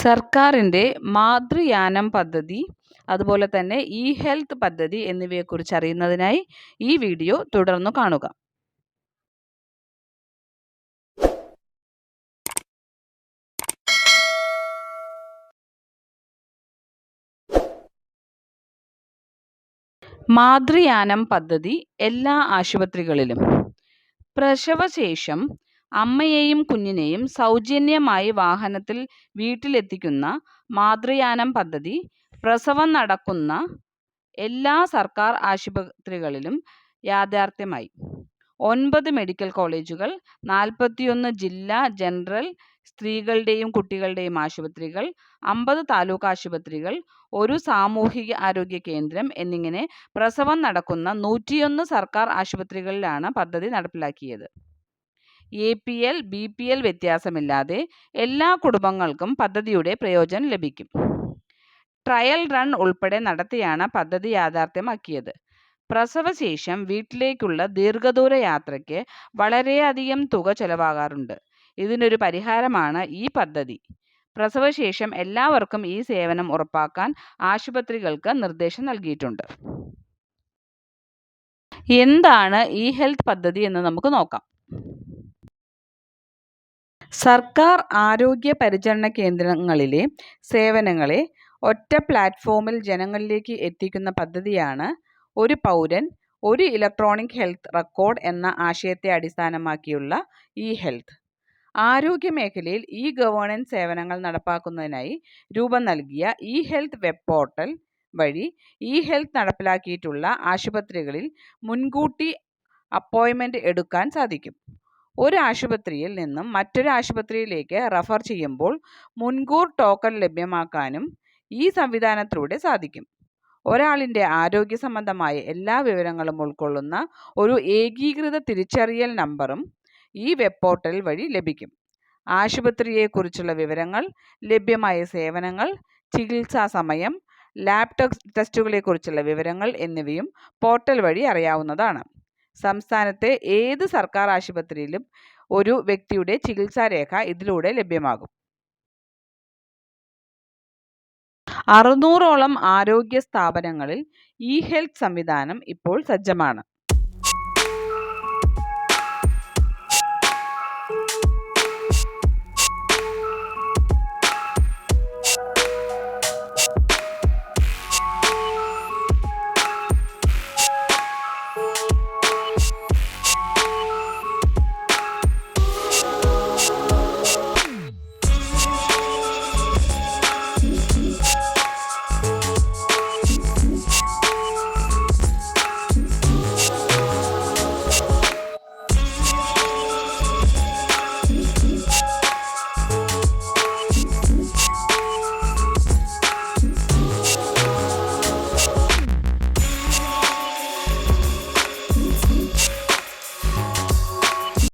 സർക്കാരിൻ്റെ മാതൃയാനം പദ്ധതി, അതുപോലെ തന്നെ ഇ ഹെൽത്ത് പദ്ധതി എന്നിവയെക്കുറിച്ച് അറിയുന്നതിനായി ഈ വീഡിയോ തുടർന്നു കാണുക. മാതൃയാനം പദ്ധതി എല്ലാ ആശുപത്രികളിലും. പ്രസവശേഷം അമ്മയെയും കുഞ്ഞിനെയും സൗജന്യമായി വാഹനത്തിൽ വീട്ടിലെത്തിക്കുന്ന മാതൃയാനം പദ്ധതി പ്രസവം നടക്കുന്ന എല്ലാ സർക്കാർ ആശുപത്രികളിലും യാഥാർത്ഥ്യമായി. 9 മെഡിക്കൽ കോളേജുകൾ, 41 ജില്ലാ ജനറൽ സ്ത്രീകളുടെയും കുട്ടികളുടെയും ആശുപത്രികൾ, 50 താലൂക്ക് ആശുപത്രികൾ, ഒരു സാമൂഹിക ആരോഗ്യ കേന്ദ്രം എന്നിങ്ങനെ പ്രസവം നടക്കുന്ന 101 സർക്കാർ ആശുപത്രികളിലാണ് പദ്ധതി നടപ്പിലാക്കിയത്. APL, BPL വ്യത്യാസമില്ലാതെ എല്ലാ കുടുംബങ്ങൾക്കും പദ്ധതിയുടെ പ്രയോജനം ലഭിക്കും. ട്രയൽ റൺ ഉൾപ്പെടെ നടത്തിയാണ് പദ്ധതി യാഥാർത്ഥ്യമാക്കിയത്. പ്രസവശേഷം വീട്ടിലേക്കുള്ള ദീർഘദൂര യാത്രയ്ക്ക് വളരെയധികം തുക ചെലവാകാറുണ്ട്. ഇതിനൊരു പരിഹാരമാണ് ഈ പദ്ധതി. പ്രസവശേഷം എല്ലാവർക്കും ഈ സേവനം ഉറപ്പാക്കാൻ ആശുപത്രികൾക്ക് നിർദ്ദേശം നൽകിയിട്ടുണ്ട്. എന്താണ് ഇ ഹെൽത്ത് പദ്ധതി എന്ന് നമുക്ക് നോക്കാം. സർക്കാർ ആരോഗ്യ പരിചരണ കേന്ദ്രങ്ങളിലെ സേവനങ്ങളെ ഒറ്റ പ്ലാറ്റ്ഫോമിൽ ജനങ്ങളിലേക്ക് എത്തിക്കുന്ന പദ്ധതിയാണ് ഒരു പൗരൻ ഒരു ഇലക്ട്രോണിക് ഹെൽത്ത് റെക്കോർഡ് എന്ന ആശയത്തെ അടിസ്ഥാനമാക്കിയുള്ള ഇ ഹെൽത്ത്. ആരോഗ്യ മേഖലയിൽ ഇ ഗവേണൻസ് സേവനങ്ങൾ നടപ്പാക്കുന്നതിനായി രൂപം നൽകിയ ഇ ഹെൽത്ത് വെബ് പോർട്ടൽ വഴി ഇ ഹെൽത്ത് നടപ്പിലാക്കിയിട്ടുള്ള ആശുപത്രികളിൽ മുൻകൂട്ടി അപ്പോയിൻമെൻ്റ് എടുക്കാൻ സാധിക്കും. ഒരു ആശുപത്രിയിൽ നിന്നും മറ്റൊരു ആശുപത്രിയിലേക്ക് റഫർ ചെയ്യുമ്പോൾ മുൻകൂർ ടോക്കൺ ലഭ്യമാക്കാനും ഈ സംവിധാനത്തിലൂടെ സാധിക്കും. ഒരാളിൻ്റെ ആരോഗ്യ സംബന്ധമായ എല്ലാ വിവരങ്ങളും ഉൾക്കൊള്ളുന്ന ഒരു ഏകീകൃത തിരിച്ചറിയൽ നമ്പറും ഈ വെബ് പോർട്ടൽ വഴി ലഭിക്കും. ആശുപത്രിയെക്കുറിച്ചുള്ള വിവരങ്ങൾ, ലഭ്യമായ സേവനങ്ങൾ, ചികിത്സാ സമയം, ലാബ് ടെസ്റ്റുകളെക്കുറിച്ചുള്ള വിവരങ്ങൾ എന്നിവയും പോർട്ടൽ വഴി അറിയാവുന്നതാണ്. സംസ്ഥാനത്തെ ഏത് സർക്കാർ ആശുപത്രിയിലും ഒരു വ്യക്തിയുടെ ചികിത്സാരേഖ ഇതിലൂടെ ലഭ്യമാകും. 600ഓളം ആരോഗ്യ സ്ഥാപനങ്ങളിൽ ഇ ഹെൽത്ത് സംവിധാനം ഇപ്പോൾ സജ്ജമാണ്.